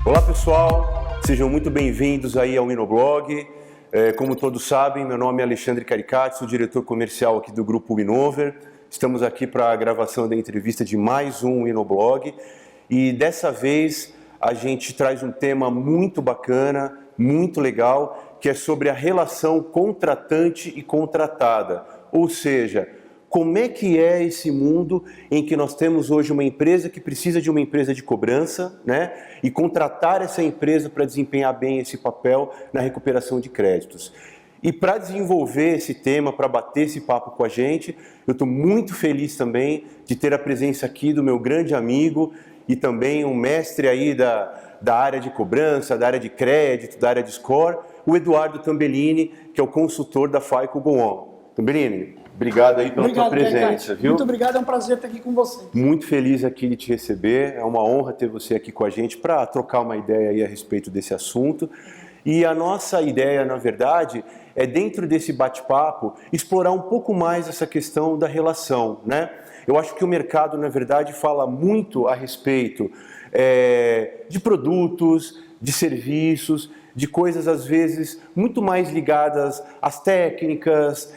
Olá pessoal, sejam muito bem-vindos aí ao Winoblog. Como todos sabem, meu nome é Alexandre Caricati, sou diretor comercial aqui do Grupo Winover. Estamos aqui para a gravação da entrevista de mais um Winoblog e dessa vez a gente traz um tema muito bacana, muito legal, que é sobre a relação contratante e contratada, ou seja, como é que é esse mundo em que nós temos hoje uma empresa que precisa de uma empresa de cobrança, né? E contratar essa empresa para desempenhar bem esse papel na recuperação de créditos. E para desenvolver esse tema, para bater esse papo com a gente, eu estou muito feliz também de ter a presença aqui do meu grande amigo e também um mestre aí da área de cobrança, da área de crédito, da área de score, o Eduardo Tambellini, que é o consultor da FICO Go On. Tambellini, obrigado aí pela tua presença, viu? Muito obrigado, é um prazer estar aqui com você. Muito feliz aqui de te receber, é uma honra ter você aqui com a gente para trocar uma ideia aí a respeito desse assunto. E a nossa ideia, na verdade, é dentro desse bate-papo explorar um pouco mais essa questão da relação, né? Eu acho que o mercado, na verdade, fala muito a respeito de produtos, de serviços, de coisas, às vezes, muito mais ligadas às técnicas,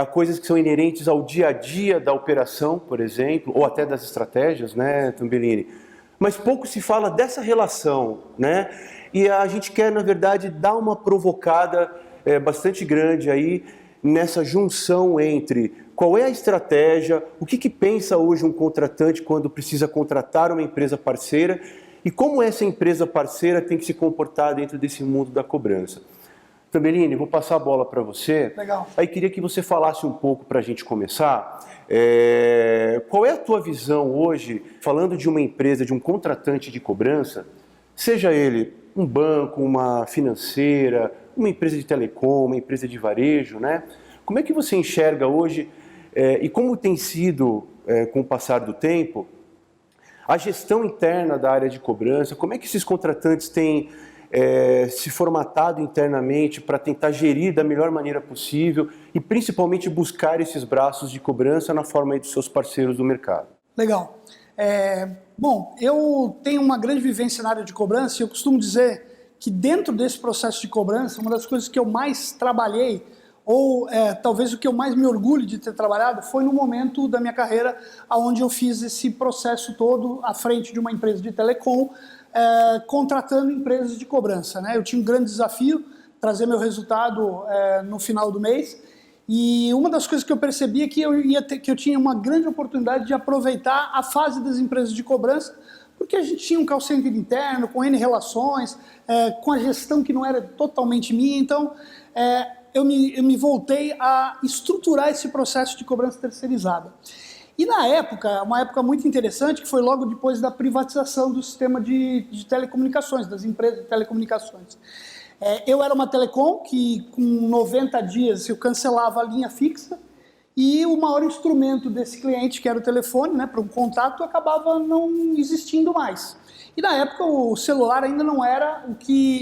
a coisas que são inerentes ao dia a dia da operação, por exemplo, ou até das estratégias, né, Tambellini? Mas pouco se fala dessa relação, né? E a gente quer, na verdade, dar uma provocada bastante grande aí nessa junção entre qual é a estratégia, o que pensa hoje um contratante quando precisa contratar uma empresa parceira e como essa empresa parceira tem que se comportar dentro desse mundo da cobrança. Tambellini, vou passar a bola para você. Legal. Aí queria que você falasse um pouco para a gente começar. Qual é a tua visão hoje, falando de uma empresa, de um contratante de cobrança, seja ele um banco, uma financeira, uma empresa de telecom, uma empresa de varejo, né? Como é que você enxerga hoje e como tem sido, com o passar do tempo, a gestão interna da área de cobrança? Como é que esses contratantes têm se formatado internamente para tentar gerir da melhor maneira possível e principalmente buscar esses braços de cobrança na forma aí dos seus parceiros do mercado? Legal. Bom, eu tenho uma grande vivência na área de cobrança e eu costumo dizer que dentro desse processo de cobrança, uma das coisas que eu mais trabalhei, ou talvez o que eu mais me orgulho de ter trabalhado, foi no momento da minha carreira onde eu fiz esse processo todo à frente de uma empresa de telecom, contratando empresas de cobrança, né? Eu tinha um grande desafio, trazer meu resultado no final do mês, e uma das coisas que eu percebi é que eu tinha uma grande oportunidade de aproveitar a fase das empresas de cobrança, porque a gente tinha um call center interno, com N relações, com a gestão que não era totalmente minha, então eu me voltei a estruturar esse processo de cobrança terceirizada. E na época, uma época muito interessante, que foi logo depois da privatização do sistema de telecomunicações, das empresas de telecomunicações. Eu era uma telecom que com 90 dias eu cancelava a linha fixa e o maior instrumento desse cliente, que era o telefone, né, para um contato, acabava não existindo mais. E na época o celular ainda não era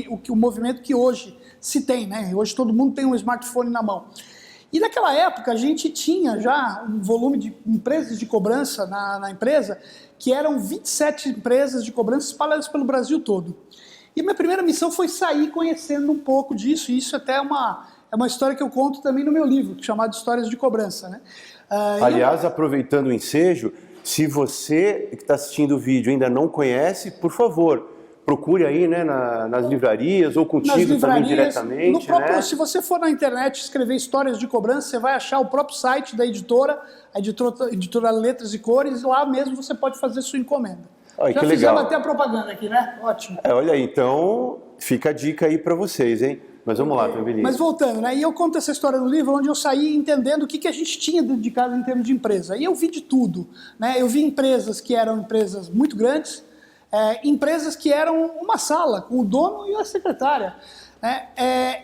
o movimento que hoje se tem, né? Hoje todo mundo tem um smartphone na mão. E naquela época a gente tinha já um volume de empresas de cobrança na empresa, que eram 27 empresas de cobrança espalhadas pelo Brasil todo. E minha primeira missão foi sair conhecendo um pouco disso, e isso até é uma história que eu conto também no meu livro, chamado Histórias de Cobrança, né? Aliás, aproveitando o ensejo, se você que está assistindo o vídeo ainda não conhece, por favor, procure aí, né, nas livrarias ou contigo também diretamente. No próprio, né? Se você for na internet escrever Histórias de Cobrança, você vai achar o próprio site da editora, a editora Letras e Cores, e lá mesmo você pode fazer sua encomenda. Ai, já que fizemos legal. até a propaganda aqui, né? Ótimo. Olha aí, então fica a dica aí para vocês, hein? Mas vamos lá, Tambellini. Mas voltando, né? E eu conto essa história no livro, onde eu saí entendendo o que a gente tinha dentro de casa em termos de empresa. E eu vi de tudo, né? Eu vi empresas que eram empresas muito grandes, empresas que eram uma sala com o dono e a secretária. né?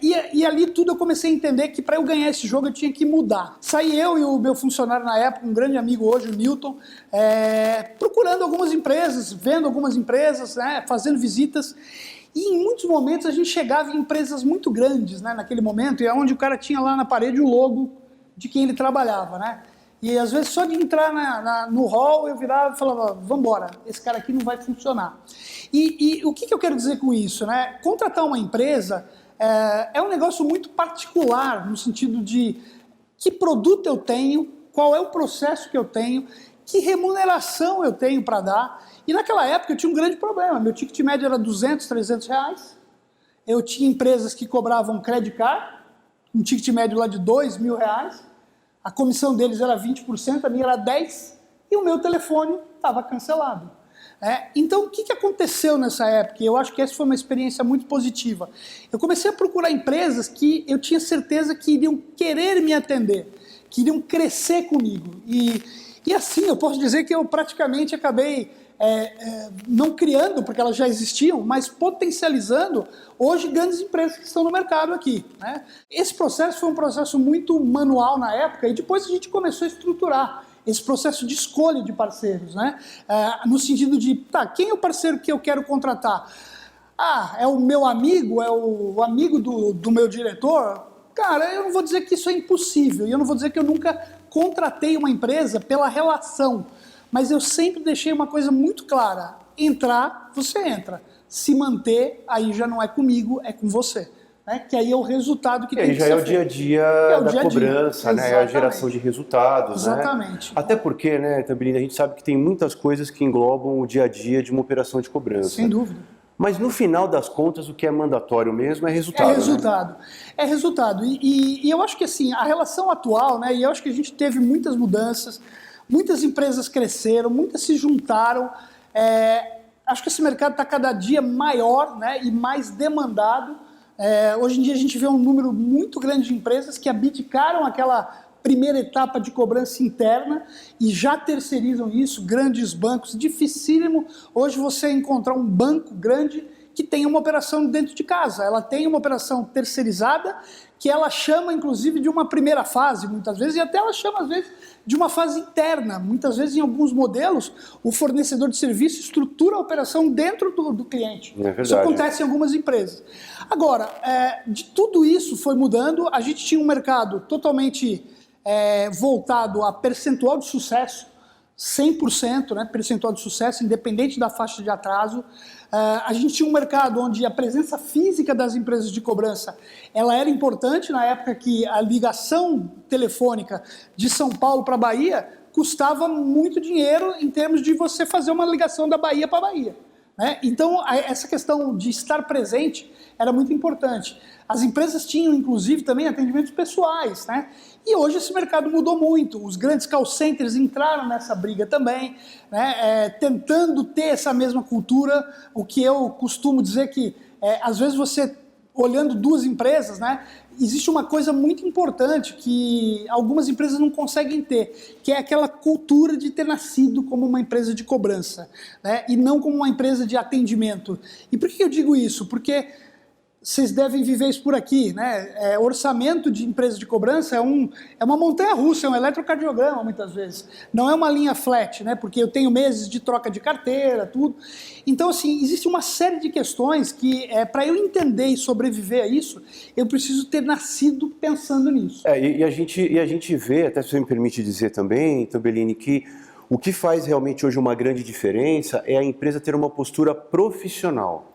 E ali tudo eu comecei a entender que para eu ganhar esse jogo eu tinha que mudar. Saí eu e o meu funcionário na época, um grande amigo hoje, o Newton, procurando algumas empresas, vendo algumas empresas, né? Fazendo visitas. E em muitos momentos a gente chegava em empresas muito grandes, né? Naquele momento, e é onde o cara tinha lá na parede o logo de quem ele trabalhava, né? E às vezes só de entrar no hall eu virava e falava, vamos embora, esse cara aqui não vai funcionar. E o que eu quero dizer com isso, né? Contratar uma empresa é um negócio muito particular, no sentido de que produto eu tenho, qual é o processo que eu tenho, que remuneração eu tenho para dar. E naquela época eu tinha um grande problema, meu ticket médio era 200, 300 reais, eu tinha empresas que cobravam credit card, um ticket médio lá de 2 mil reais, a comissão deles era 20%, a minha era 10%, e o meu telefone estava cancelado. Então, o que aconteceu nessa época? Eu acho que essa foi uma experiência muito positiva. Eu comecei a procurar empresas que eu tinha certeza que iriam querer me atender, que iriam crescer comigo. E assim, eu posso dizer que eu praticamente acabei não criando, porque elas já existiam, mas potencializando hoje grandes empresas que estão no mercado aqui, né? Esse processo foi um processo muito manual na época, e depois a gente começou a estruturar esse processo de escolha de parceiros, né? No sentido de, tá, quem é o parceiro que eu quero contratar? Ah, é o meu amigo, é o amigo do meu diretor? Cara, eu não vou dizer que isso é impossível, e eu não vou dizer que eu nunca contratei uma empresa pela relação, mas eu sempre deixei uma coisa muito clara: entrar, você entra. Se manter, aí já não é comigo, é com você. Né? Que aí é o resultado que tem que ser feito. E aí já é o dia a dia da cobrança, né? É a geração de resultados. Exatamente. Né? Até porque, né, Tamberlini, a gente sabe que tem muitas coisas que englobam o dia a dia de uma operação de cobrança. Sem dúvida. Mas no final das contas, o que é mandatório mesmo é resultado. É resultado. Né? É resultado. E eu acho que assim, a relação atual, né, e eu acho que a gente teve muitas mudanças, muitas empresas cresceram, muitas se juntaram. Acho que esse mercado está cada dia maior, né, e mais demandado. Hoje em dia a gente vê um número muito grande de empresas que abdicaram aquela primeira etapa de cobrança interna e já terceirizam isso, grandes bancos, dificílimo hoje você encontrar um banco grande que tenha uma operação dentro de casa. Ela tem uma operação terceirizada que ela chama inclusive de uma primeira fase, muitas vezes, e até ela chama às vezes de uma fase interna. Muitas vezes em alguns modelos o fornecedor de serviço estrutura a operação dentro do cliente. É verdade. Isso acontece em algumas empresas. Agora, de tudo isso foi mudando, a gente tinha um mercado totalmente voltado a percentual de sucesso, 100%, né, percentual de sucesso, independente da faixa de atraso. A gente tinha um mercado onde a presença física das empresas de cobrança ela era importante, na época que a ligação telefônica de São Paulo para Bahia custava muito dinheiro em termos de você fazer uma ligação da Bahia para Bahia. Né? Então, essa questão de estar presente era muito importante. As empresas tinham, inclusive, também atendimentos pessoais, né? E hoje esse mercado mudou muito. Os grandes call centers entraram nessa briga também, né? Tentando ter essa mesma cultura. O que eu costumo dizer que, às vezes, você, olhando duas empresas, né? Existe uma coisa muito importante que algumas empresas não conseguem ter, que é aquela cultura de ter nascido como uma empresa de cobrança, né? E não como uma empresa de atendimento. E por que eu digo isso? Porque vocês devem viver isso por aqui, né? Orçamento de empresa de cobrança é uma montanha-russa, é um eletrocardiograma muitas vezes. Não é uma linha flat, né? Porque eu tenho meses de troca de carteira, tudo. Então, assim, existe uma série de questões que, para eu entender e sobreviver a isso, eu preciso ter nascido pensando nisso. E a gente vê, até se você me permite dizer também, Tambellini, que o que faz realmente hoje uma grande diferença é a empresa ter uma postura profissional,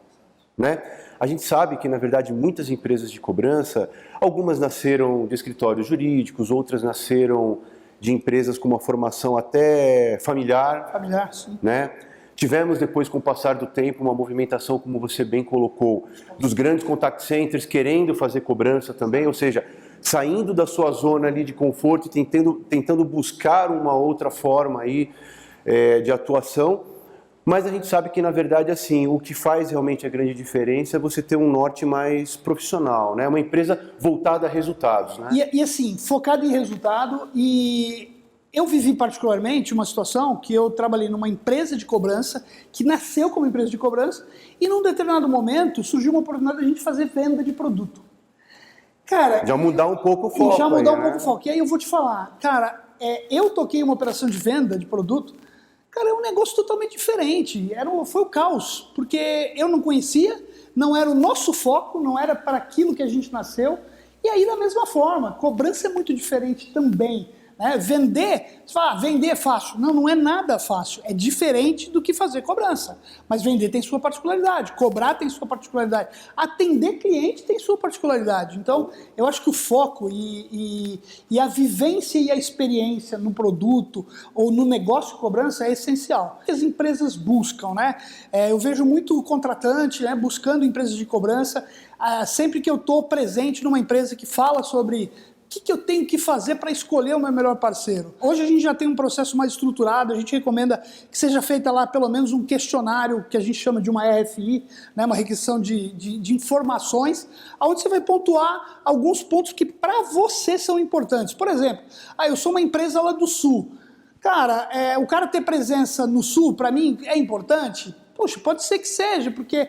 né? A gente sabe que, na verdade, muitas empresas de cobrança, algumas nasceram de escritórios jurídicos, outras nasceram de empresas com uma formação até familiar. Familiar, sim. Né? Tivemos depois, com o passar do tempo, uma movimentação, como você bem colocou, dos grandes contact centers querendo fazer cobrança também, ou seja, saindo da sua zona ali de conforto e tentando buscar uma outra forma aí, de atuação. Mas a gente sabe que, na verdade, assim, o que faz realmente a grande diferença é você ter um norte mais profissional, né? Uma empresa voltada a resultados, né? E assim, focado em resultado e Eu vivi particularmente uma situação que eu trabalhei numa empresa de cobrança, que nasceu como empresa de cobrança, e num determinado momento surgiu uma oportunidade de a gente fazer venda de produto. Cara, já mudar um pouco o foco. Já mudar um né? pouco o foco. E aí eu vou te falar, cara, eu toquei uma operação de venda de produto, cara, é um negócio totalmente diferente. Foi o caos, porque eu não conhecia, não era o nosso foco, não era para aquilo que a gente nasceu. E aí, da mesma forma, cobrança é muito diferente também. Né? Vender, você fala, vender é fácil. Não, não é nada fácil. É diferente do que fazer cobrança. Mas vender tem sua particularidade, cobrar tem sua particularidade, atender cliente tem sua particularidade. Então, eu acho que o foco e a vivência e a experiência no produto ou no negócio de cobrança é essencial. O que as empresas buscam, né? Eu vejo muito contratante, né, buscando empresas de cobrança. Sempre que eu estou presente numa empresa que fala sobre o que eu tenho que fazer para escolher o meu melhor parceiro? Hoje a gente já tem um processo mais estruturado, a gente recomenda que seja feita lá pelo menos um questionário, que a gente chama de uma RFI, né, uma requisição de informações, onde você vai pontuar alguns pontos que para você são importantes. Por exemplo, eu sou uma empresa lá do Sul. Cara, o cara ter presença no Sul, para mim, é importante? Poxa, pode ser que seja, porque...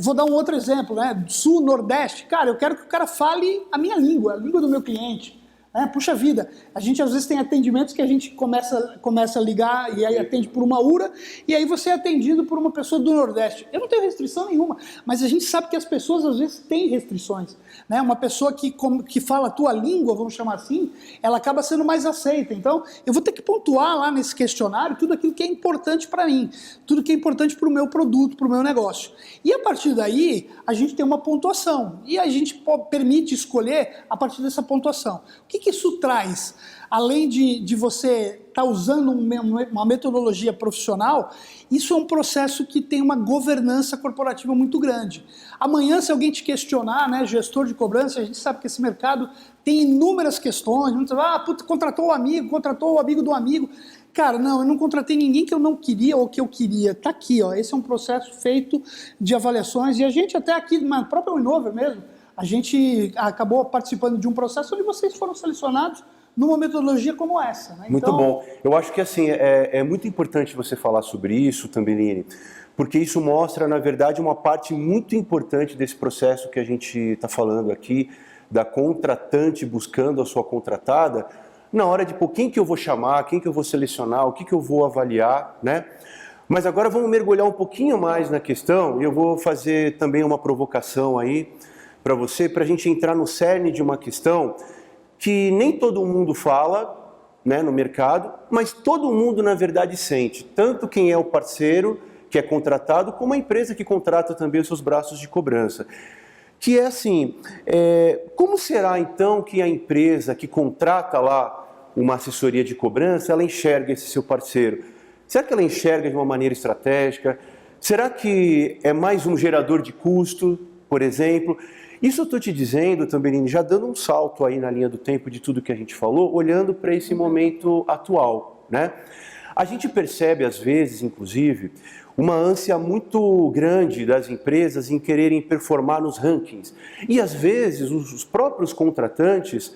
vou dar um outro exemplo, né? Sul, Nordeste. Cara, eu quero que o cara fale a minha língua, a língua do meu cliente. Puxa vida, a gente às vezes tem atendimentos que a gente começa a ligar e aí atende por uma URA e aí você é atendido por uma pessoa do Nordeste. Eu não tenho restrição nenhuma, mas a gente sabe que as pessoas às vezes têm restrições. Né? Uma pessoa que fala a tua língua, vamos chamar assim, ela acaba sendo mais aceita. Então, eu vou ter que pontuar lá nesse questionário tudo aquilo que é importante para mim, tudo que é importante para o meu produto, para o meu negócio. E a partir daí, a gente tem uma pontuação e a gente permite escolher a partir dessa pontuação. O que isso traz? Além de você estar usando uma metodologia profissional, isso é um processo que tem uma governança corporativa muito grande. Amanhã, se alguém te questionar, né, gestor de cobrança, a gente sabe que esse mercado tem inúmeras questões. Muitas contratou o amigo do amigo. Cara, não, eu não contratei ninguém que eu não queria ou que eu queria. Está aqui, ó, esse é um processo feito de avaliações. E a gente até aqui, na própria Winover mesmo, a gente acabou participando de um processo onde vocês foram selecionados numa metodologia como essa. Né? Muito bom. Eu acho que assim, é muito importante você falar sobre isso, Tambellini, porque isso mostra, na verdade, uma parte muito importante desse processo que a gente está falando aqui, da contratante buscando a sua contratada, na hora de, quem que eu vou chamar, quem que eu vou selecionar, o que eu vou avaliar, né? Mas agora vamos mergulhar um pouquinho mais na questão e eu vou fazer também uma provocação aí, para você, para a gente entrar no cerne de uma questão que nem todo mundo fala, né, no mercado, mas todo mundo, na verdade, sente. Tanto quem é o parceiro que é contratado, como a empresa que contrata também os seus braços de cobrança. Que é assim, como será então que a empresa que contrata lá uma assessoria de cobrança, ela enxerga esse seu parceiro? Será que ela enxerga de uma maneira estratégica? Será que é mais um gerador de custo, por exemplo? Isso eu estou te dizendo, Tambellini, já dando um salto aí na linha do tempo de tudo que a gente falou, olhando para esse momento atual, né? A gente percebe, às vezes, inclusive, uma ânsia muito grande das empresas em quererem performar nos rankings. E, às vezes, os próprios contratantes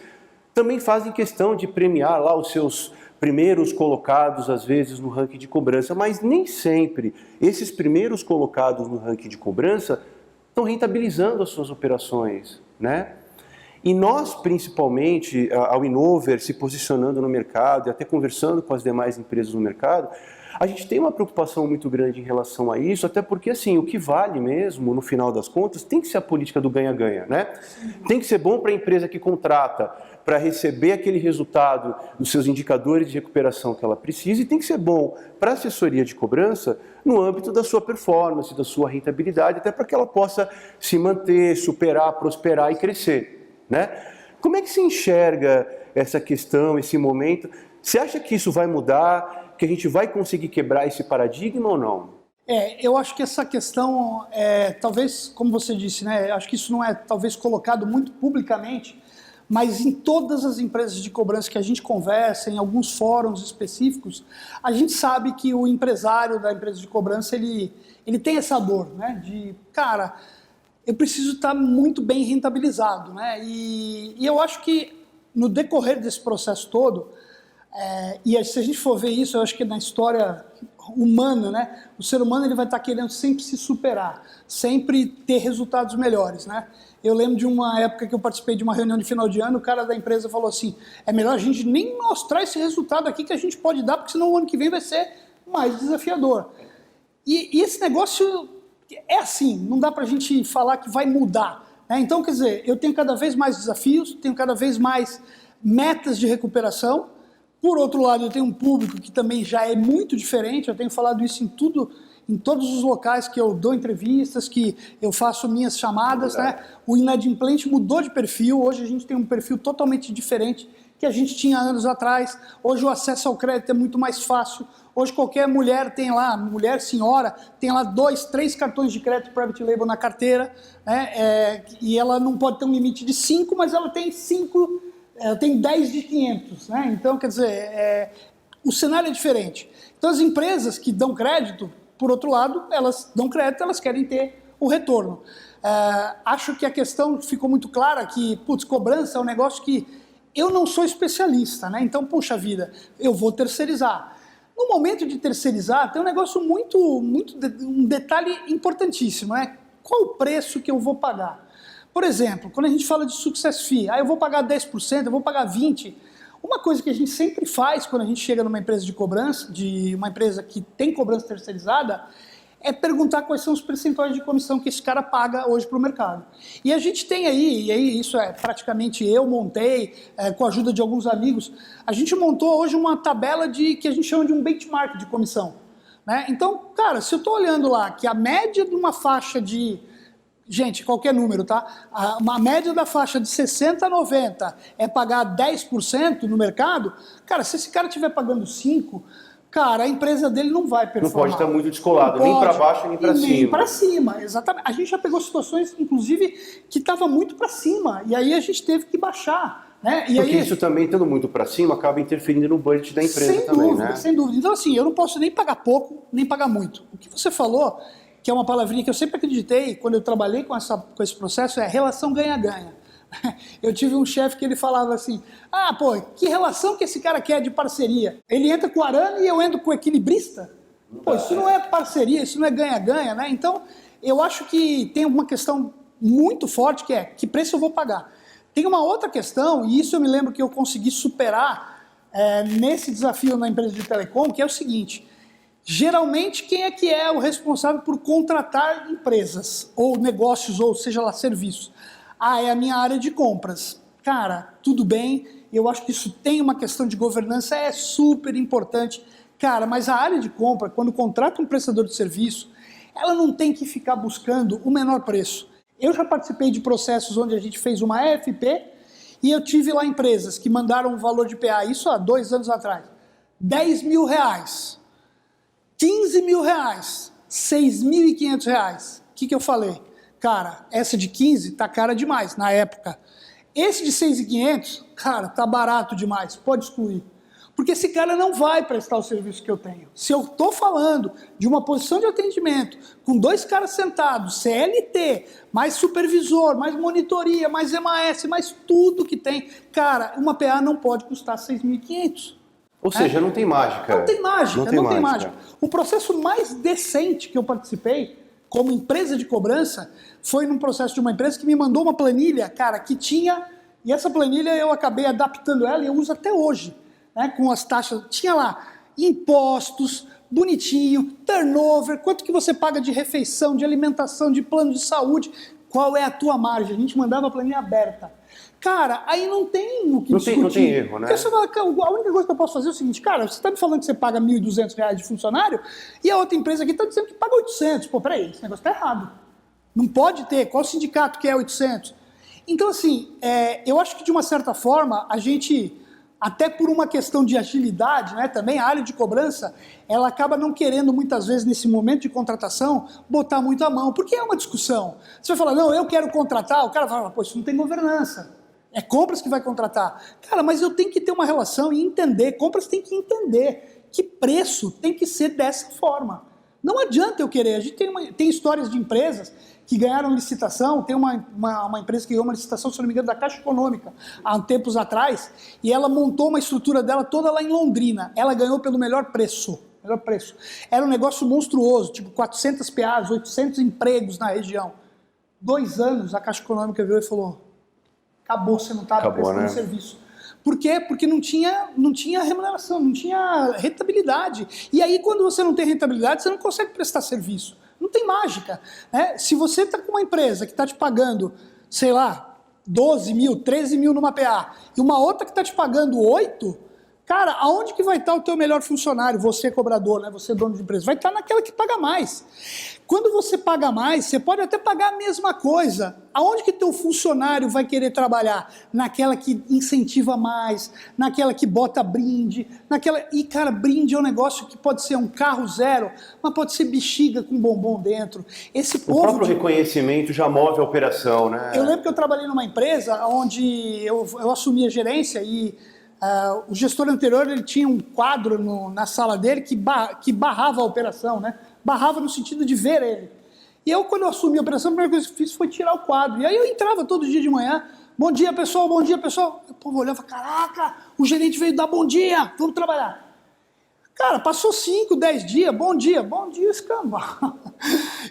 também fazem questão de premiar lá os seus primeiros colocados, às vezes, no ranking de cobrança, mas nem sempre esses primeiros colocados no ranking de cobrança estão rentabilizando as suas operações, né? E nós, principalmente, a Winover se posicionando no mercado e até conversando com as demais empresas no mercado, a gente tem uma preocupação muito grande em relação a isso, até porque, assim, o que vale mesmo, no final das contas, tem que ser a política do ganha-ganha, né? Tem que ser bom para a empresa que contrata, para receber aquele resultado dos seus indicadores de recuperação que ela precisa, e tem que ser bom para a assessoria de cobrança no âmbito da sua performance, da sua rentabilidade, até para que ela possa se manter, superar, prosperar e crescer, né? Como é que se enxerga essa questão, esse momento? Você acha que isso vai mudar, que a gente vai conseguir quebrar esse paradigma ou não? Eu acho que essa questão, talvez, como você disse, né, acho que isso não é talvez colocado muito publicamente, mas em todas as empresas de cobrança que a gente conversa, em alguns fóruns específicos, a gente sabe que o empresário da empresa de cobrança, ele tem essa dor, né? De, cara, eu preciso estar muito bem rentabilizado, né? E eu acho que no decorrer desse processo todo, E se a gente for ver isso, eu acho que na história humana, né, o ser humano ele vai estar querendo sempre se superar, sempre ter resultados melhores, né? Eu lembro de uma época que eu participei de uma reunião de final de ano, o cara da empresa falou assim, é melhor a gente nem mostrar esse resultado aqui que a gente pode dar, porque senão o ano que vem vai ser mais desafiador. E esse negócio é assim, não dá pra gente falar que vai mudar, né? Então, quer dizer, eu tenho cada vez mais desafios, tenho cada vez mais metas de recuperação. Por outro lado, eu tenho um público que também já é muito diferente, eu tenho falado isso em todos os locais que eu dou entrevistas, que eu faço minhas chamadas, né? O Inadimplente mudou de perfil, hoje a gente tem um perfil totalmente diferente que a gente tinha anos atrás, hoje o acesso ao crédito é muito mais fácil, hoje qualquer mulher tem lá, mulher, senhora, tem lá 2, 3 cartões de crédito private label na carteira, né? E ela não pode ter um limite de 5, mas ela tem 5, tem 10 de 500, né? Então, quer dizer, o cenário é diferente. Então, as empresas que dão crédito, por outro lado, elas dão crédito, elas querem ter o retorno. Acho que a questão ficou muito clara que, cobrança é um negócio que eu não sou especialista, né? Então, puxa vida, eu vou terceirizar. No momento de terceirizar, tem um negócio um detalhe importantíssimo, né? Qual o preço que eu vou pagar? Por exemplo, quando a gente fala de success fee, eu vou pagar 10%, eu vou pagar 20%. Uma coisa que a gente sempre faz quando a gente chega numa empresa de cobrança, de uma empresa que tem cobrança terceirizada, é perguntar quais são os percentuais de comissão que esse cara paga hoje para o mercado. E a gente tem aí, e aí isso praticamente eu montei, com a ajuda de alguns amigos, a gente montou hoje uma tabela que a gente chama de um benchmark de comissão, né? Então, cara, se eu estou olhando lá que a média de uma faixa de... Gente, qualquer número, tá? Uma média da faixa de 60 a 90 é pagar 10% no mercado, cara, se esse cara estiver pagando 5%, cara, a empresa dele não vai performar. Não pode estar muito descolado, nem para baixo, nem para cima. Nem para cima, exatamente. A gente já pegou situações, inclusive, que estava muito para cima, e aí a gente teve que baixar, né? E porque aí, isso também, estando muito para cima, acaba interferindo no budget da empresa sem também, dúvida, né? Sem dúvida. Então, assim, eu não posso nem pagar pouco, nem pagar muito. O que você falou, que é uma palavrinha que eu sempre acreditei, quando eu trabalhei com esse processo, é relação ganha-ganha. Eu tive um chefe que ele falava assim, que relação que esse cara quer de parceria? Ele entra com o arame e eu entro com o equilibrista? Pô, isso não é parceria, isso não é ganha-ganha, né? Então, eu acho que tem uma questão muito forte que é, que preço eu vou pagar? Tem uma outra questão, e isso eu me lembro que eu consegui superar nesse desafio na empresa de telecom, que é o seguinte, geralmente quem é que é o responsável por contratar empresas, ou negócios, ou seja lá, serviços? É a minha área de compras. Cara, tudo bem, eu acho que isso tem uma questão de governança, é super importante. Cara, mas a área de compra, quando contrata um prestador de serviço, ela não tem que ficar buscando o menor preço. Eu já participei de processos onde a gente fez uma EFP e eu tive lá empresas que mandaram um valor de PA, isso há 2 anos atrás, R$10 mil, R$15 mil, R$6.500. O que eu falei? Cara, essa de 15 tá cara demais na época. Esse de 6.500, cara, tá barato demais, pode excluir. Porque esse cara não vai prestar o serviço que eu tenho. Se eu tô falando de uma posição de atendimento com 2 caras sentados, CLT, mais supervisor, mais monitoria, mais MAS, mais tudo que tem, cara, uma PA não pode custar 6.500. Ou seja, não tem mágica. Não tem mágica, não tem mágica. O processo mais decente que eu participei, como empresa de cobrança, foi num processo de uma empresa que me mandou uma planilha, cara, que tinha... E essa planilha eu acabei adaptando ela e eu uso até hoje, né, com as taxas. Tinha lá impostos, bonitinho, turnover, quanto que você paga de refeição, de alimentação, de plano de saúde, qual é a tua margem. A gente mandava a planilha aberta. Cara, aí não tem o que discutir. Não tem erro, né? Porque você fala, a única coisa que eu posso fazer é o seguinte, cara, você está me falando que você paga R$1.200 de funcionário e a outra empresa aqui está dizendo que paga 800. Pô, peraí, esse negócio está errado. Não pode ter. Qual sindicato que é 800? Então, assim, eu acho que de uma certa forma, a gente, até por uma questão de agilidade, né, também a área de cobrança, ela acaba não querendo muitas vezes nesse momento de contratação botar muito a mão, porque é uma discussão. Você vai falar, não, eu quero contratar, o cara vai falar, pô, isso não tem governança. É compras que vai contratar. Cara, mas eu tenho que ter uma relação e entender, compras tem que entender que preço tem que ser dessa forma. Não adianta eu querer. A gente tem histórias de empresas que ganharam licitação. Tem uma empresa que ganhou uma licitação, se não me engano, da Caixa Econômica, há tempos atrás, e ela montou uma estrutura dela toda lá em Londrina. Ela ganhou pelo melhor preço. Era um negócio monstruoso, tipo 400 PAs, 800 empregos na região. 2 anos, a Caixa Econômica virou e falou: acabou, você não está prestando serviço. Por quê? Porque não tinha remuneração, não tinha rentabilidade. E aí, quando você não tem rentabilidade, você não consegue prestar serviço. Não tem mágica, né? Se você está com uma empresa que está te pagando, sei lá, 12 mil, 13 mil numa PA, e uma outra que está te pagando 8, cara, aonde que vai estar o teu melhor funcionário? Você cobrador, né? Você dono de empresa. Vai estar naquela que paga mais. Quando você paga mais, você pode até pagar a mesma coisa. Aonde que teu funcionário vai querer trabalhar? Naquela que incentiva mais, naquela que bota brinde, naquela... E, cara, brinde é um negócio que pode ser um carro zero, mas pode ser bexiga com bombom dentro. O próprio reconhecimento já move a operação, né? Eu lembro que eu trabalhei numa empresa onde eu assumi a gerência e o gestor anterior, ele tinha um quadro na sala dele que barrava a operação, né? Barrava no sentido de ver ele. E eu, quando eu assumi a operação, a primeira coisa que fiz foi tirar o quadro. E aí eu entrava todo dia de manhã: bom dia, pessoal, bom dia, pessoal. O povo olhava: caraca, o gerente veio dar bom dia, vamos trabalhar. Cara, passou 5, 10 dias, bom dia, escamba.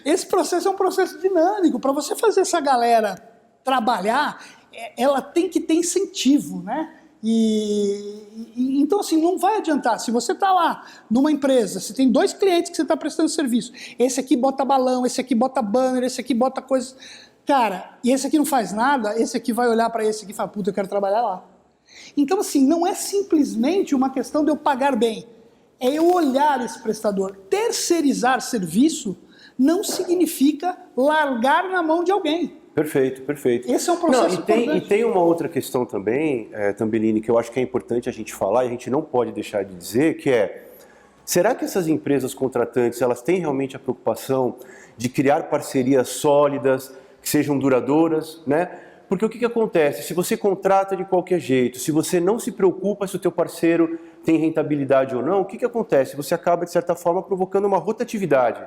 Esse processo é um processo dinâmico. Para você fazer essa galera trabalhar, ela tem que ter incentivo, né? Então, assim, não vai adiantar. Se você está lá numa empresa, você tem 2 clientes que você está prestando serviço, esse aqui bota balão, esse aqui bota banner, esse aqui bota coisa, cara, e esse aqui não faz nada, esse aqui vai olhar para esse aqui e falar: puta, eu quero trabalhar lá. Então, assim, não é simplesmente uma questão de eu pagar bem, é eu olhar esse prestador. Terceirizar serviço não significa largar na mão de alguém. Perfeito, perfeito. Esse é um processo importante. E tem uma outra questão também, Tambellini, que eu acho que é importante a gente falar e a gente não pode deixar de dizer, que é: será que essas empresas contratantes, elas têm realmente a preocupação de criar parcerias sólidas, que sejam duradouras, né? Porque o que acontece? Se você contrata de qualquer jeito, se você não se preocupa se o teu parceiro tem rentabilidade ou não, o que acontece? Você acaba, de certa forma, provocando uma rotatividade.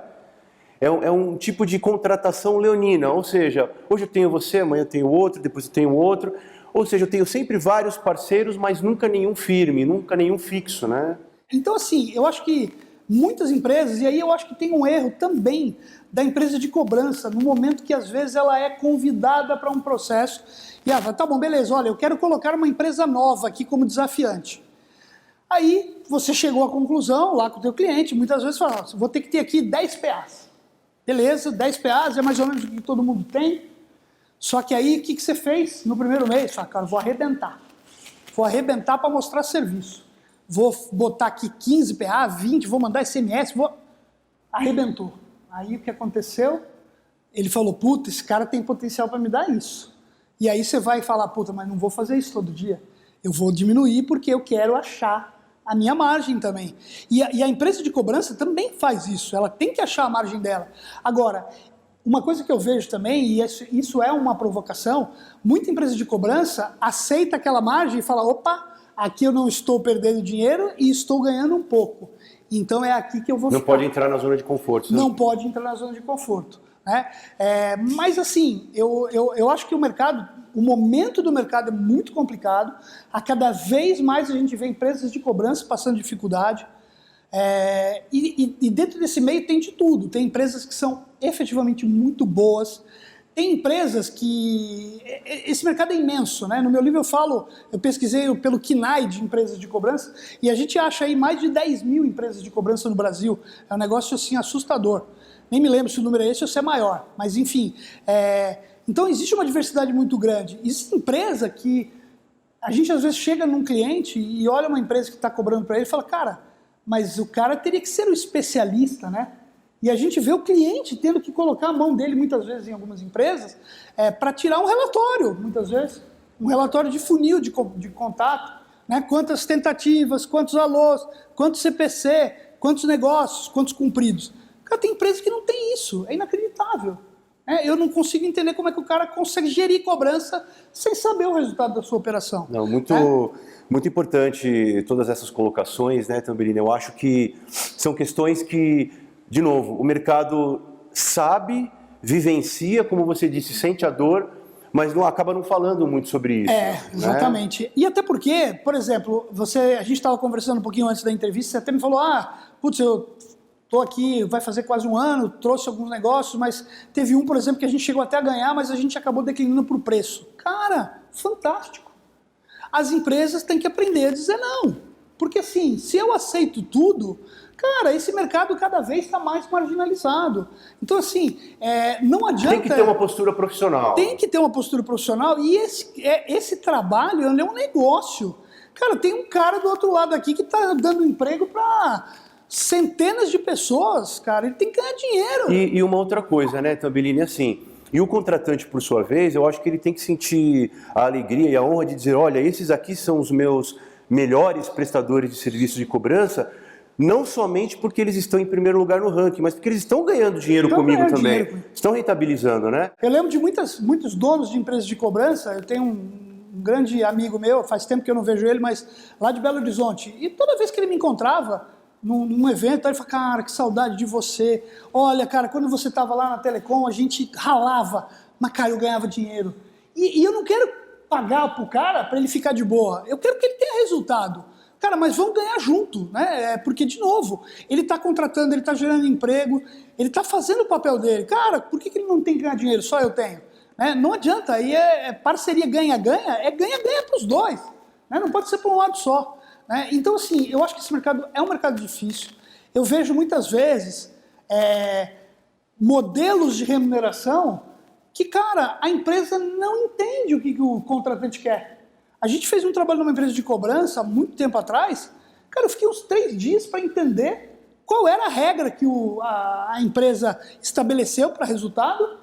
É um tipo de contratação leonina, ou seja, hoje eu tenho você, amanhã eu tenho outro, depois eu tenho outro. Ou seja, eu tenho sempre vários parceiros, mas nunca nenhum firme, nunca nenhum fixo, né? Então, assim, eu acho que muitas empresas, e aí eu acho que tem um erro também da empresa de cobrança, no momento que às vezes ela é convidada para um processo, e ela fala: tá bom, beleza, olha, eu quero colocar uma empresa nova aqui como desafiante. Aí você chegou à conclusão lá com o teu cliente, muitas vezes fala: vou ter que ter aqui 10 PAs. Beleza, 10 PAs é mais ou menos o que todo mundo tem. Só que aí, o que você fez no primeiro mês? Fala: cara, vou arrebentar. Vou arrebentar para mostrar serviço. Vou botar aqui 15 PA, 20, vou mandar SMS, Arrebentou. Aí o que aconteceu? Ele falou: puta, esse cara tem potencial para me dar isso. E aí você vai falar: puta, mas não vou fazer isso todo dia. Eu vou diminuir porque eu quero achar a minha margem também. E a empresa de cobrança também faz isso, ela tem que achar a margem dela. Agora, uma coisa que eu vejo também, e isso é uma provocação, muita empresa de cobrança aceita aquela margem e fala: opa, aqui eu não estou perdendo dinheiro e estou ganhando um pouco. Então é aqui que eu vou ficar. Não pode entrar na zona de conforto. Né? Não pode entrar na zona de conforto. Né? Mas assim, eu acho que o momento do mercado é muito complicado. A cada vez mais a gente vê empresas de cobrança passando dificuldade. E dentro desse meio tem de tudo. Tem empresas que são efetivamente muito boas. Tem empresas que... Esse mercado é imenso, né? No meu livro eu pesquisei pelo KINAI de empresas de cobrança e a gente acha aí mais de 10 mil empresas de cobrança no Brasil. É um negócio assim assustador. Nem me lembro se o número é esse ou se é maior, mas enfim. Então existe uma diversidade muito grande. Existe empresa que a gente às vezes chega num cliente e olha uma empresa que está cobrando para ele e fala: cara, mas o cara teria que ser um especialista, né? E a gente vê o cliente tendo que colocar a mão dele, muitas vezes, em algumas empresas, para tirar um relatório, muitas vezes. Um relatório de funil de contato. Né? Quantas tentativas, quantos alôs, quantos CPC, quantos negócios, quantos cumpridos. Cara, tem empresa que não tem isso. É inacreditável. Eu não consigo entender como é que o cara consegue gerir cobrança sem saber o resultado da sua operação. Não, muito importante todas essas colocações, né, Tambellini? Eu acho que são questões que de novo, o mercado sabe, vivencia, como você disse, sente a dor, mas acaba não falando muito sobre isso. Exatamente. Né? E até porque, por exemplo, a gente estava conversando um pouquinho antes da entrevista, você até me falou, putz, eu estou aqui, vai fazer quase um ano, trouxe alguns negócios, mas teve um, por exemplo, que a gente chegou até a ganhar, mas a gente acabou declinando por preço. Cara, fantástico. As empresas têm que aprender a dizer não. Porque assim, se eu aceito tudo, cara, esse mercado cada vez está mais marginalizado. Então assim, não adianta... Tem que ter uma postura profissional. Tem que ter uma postura profissional e esse trabalho é um negócio. Cara, tem um cara do outro lado aqui que está dando emprego para centenas de pessoas, cara. Ele tem que ganhar dinheiro. E uma outra coisa, né, Tambellini, assim... E o contratante, por sua vez, eu acho que ele tem que sentir a alegria e a honra de dizer, olha, esses aqui são os meus melhores prestadores de serviços de cobrança, não somente porque eles estão em primeiro lugar no ranking, mas porque eles estão ganhando dinheiro comigo também. Estão rentabilizando, né? Eu lembro de muitos donos de empresas de cobrança, eu tenho um grande amigo meu, faz tempo que eu não vejo ele, mas lá de Belo Horizonte, e toda vez que ele me encontrava, num evento, aí ele fala, cara, que saudade de você. Olha, cara, quando você estava lá na Telecom, a gente ralava, mas, cara, eu ganhava dinheiro. E eu não quero pagar pro cara para ele ficar de boa. Eu quero que ele tenha resultado. Cara, mas vamos ganhar junto, né? Porque, de novo, ele está contratando, ele está gerando emprego, ele está fazendo o papel dele. Cara, por que ele não tem que ganhar dinheiro? Só eu tenho. Né? Não adianta, aí parceria ganha-ganha, ganha-ganha para os dois. Né? Não pode ser para um lado só. Né? Então, assim, eu acho que esse mercado é um mercado difícil. Eu vejo muitas vezes modelos de remuneração que, cara, a empresa não entende o que o contratante quer. A gente fez um trabalho numa empresa de cobrança há muito tempo atrás. Cara, eu fiquei uns 3 dias para entender qual era a regra que a empresa estabeleceu para resultado.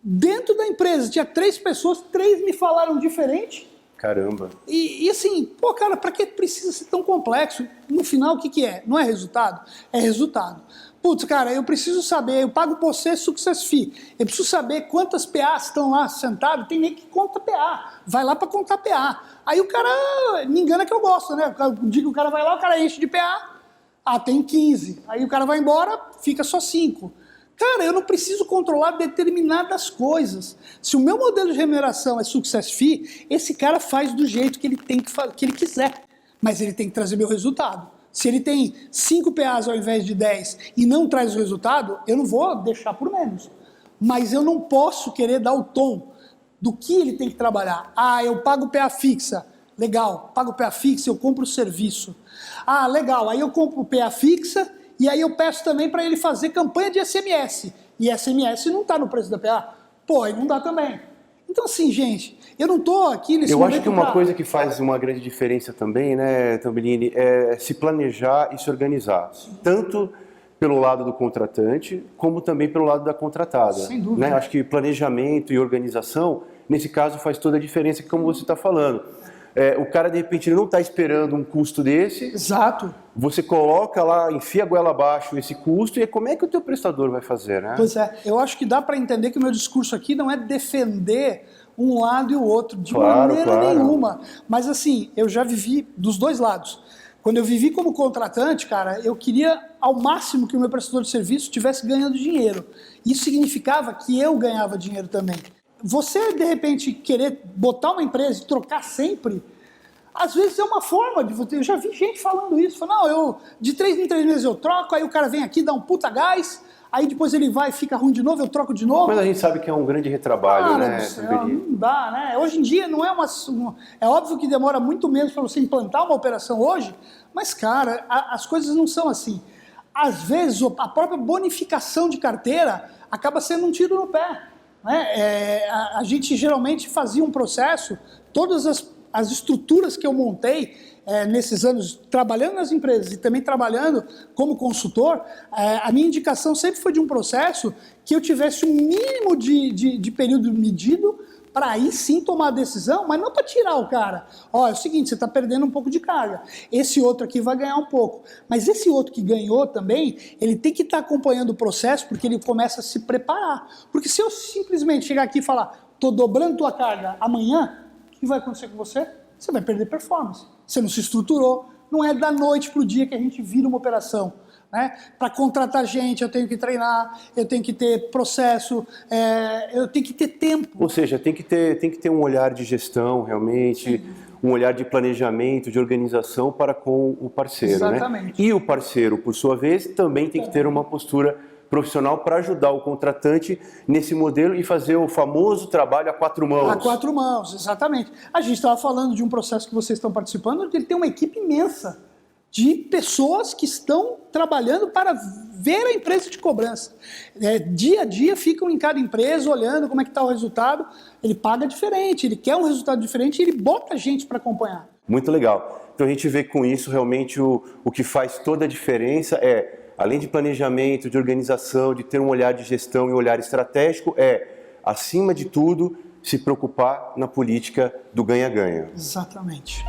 Dentro da empresa tinha 3 pessoas, 3 me falaram diferente. Caramba. E assim, pô, cara, para que precisa ser tão complexo? No final, o que é? Não é resultado? É resultado. Putz, cara, eu preciso saber, eu pago você Success Fee, eu preciso saber quantas PAs estão lá sentadas, tem nem que conta PA, vai lá para contar PA. Aí o cara, me engana que eu gosto, né? Eu digo que o cara vai lá, o cara enche de PA, tem 15. Aí o cara vai embora, fica só 5. Cara, eu não preciso controlar determinadas coisas. Se o meu modelo de remuneração é Success Fee, esse cara faz do jeito que ele tem que ele quiser, mas ele tem que trazer meu resultado. Se ele tem 5 PAs ao invés de 10 e não traz o resultado, eu não vou deixar por menos. Mas eu não posso querer dar o tom do que ele tem que trabalhar. Eu pago PA fixa. Legal, pago PA fixa, eu compro o serviço. Legal, aí eu compro PA fixa e aí eu peço também para ele fazer campanha de SMS. E SMS não está no preço da PA. Pô, aí não dá também. Então assim, gente, eu não estou aqui nesse momento... Eu acho que uma coisa que faz uma grande diferença também, né, Tambellini, é se planejar e se organizar. Tanto pelo lado do contratante, como também pelo lado da contratada. Sem dúvida. Né? Acho que planejamento e organização, nesse caso, faz toda a diferença, como você está falando. O cara, de repente, ele não está esperando um custo desse. Exato. Você coloca lá, enfia a goela abaixo esse custo, e como é que o teu prestador vai fazer, né? Pois é, eu acho que dá para entender que o meu discurso aqui não é defender um lado e o outro, de maneira nenhuma. Mas assim, eu já vivi dos dois lados. Quando eu vivi como contratante, cara, eu queria ao máximo que o meu prestador de serviço estivesse ganhando dinheiro. Isso significava que eu ganhava dinheiro também. Você, de repente, querer botar uma empresa e trocar sempre, às vezes é uma forma de você... Eu já vi gente falando isso. Não, eu de 3 em 3 meses eu troco, aí o cara vem aqui, dá um puta gás, aí depois ele vai, fica ruim de novo, eu troco de novo. Mas a gente sabe que é um grande retrabalho, né? Não dá, né? Hoje em dia não é é óbvio que demora muito menos para você implantar uma operação hoje, mas, cara, as coisas não são assim. Às vezes, a própria bonificação de carteira acaba sendo um tiro no pé. Né? A gente geralmente fazia um processo, todas as estruturas que eu montei nesses anos trabalhando nas empresas e também trabalhando como consultor, a minha indicação sempre foi de um processo que eu tivesse um mínimo de período medido para aí sim tomar a decisão, mas não para tirar o cara. É o seguinte, você está perdendo um pouco de carga, esse outro aqui vai ganhar um pouco, mas esse outro que ganhou também, ele tem que estar acompanhando o processo porque ele começa a se preparar. Porque se eu simplesmente chegar aqui e falar, estou dobrando tua carga amanhã, o que vai acontecer com você? Você vai perder performance. Você não se estruturou. Não é da noite para o dia que a gente vira uma operação. né? Para contratar gente, eu tenho que treinar, eu tenho que ter processo, eu tenho que ter tempo. Ou seja, tem que ter um olhar de gestão, realmente, um olhar de planejamento, de organização para com o parceiro. Exatamente. Né? E o parceiro, por sua vez, também tem que ter uma postura profissional para ajudar o contratante nesse modelo e fazer o famoso trabalho a 4 mãos. A 4 mãos, exatamente. A gente estava falando de um processo que vocês estão participando, onde ele tem uma equipe imensa de pessoas que estão trabalhando para ver a empresa de cobrança. Dia a dia ficam em cada empresa olhando como é que está o resultado. Ele paga diferente, ele quer um resultado diferente e ele bota gente para acompanhar. Muito legal. Então a gente vê com isso realmente o que faz toda a diferença além de planejamento, de organização, de ter um olhar de gestão e um olhar estratégico, acima de tudo, se preocupar na política do ganha-ganha. Exatamente.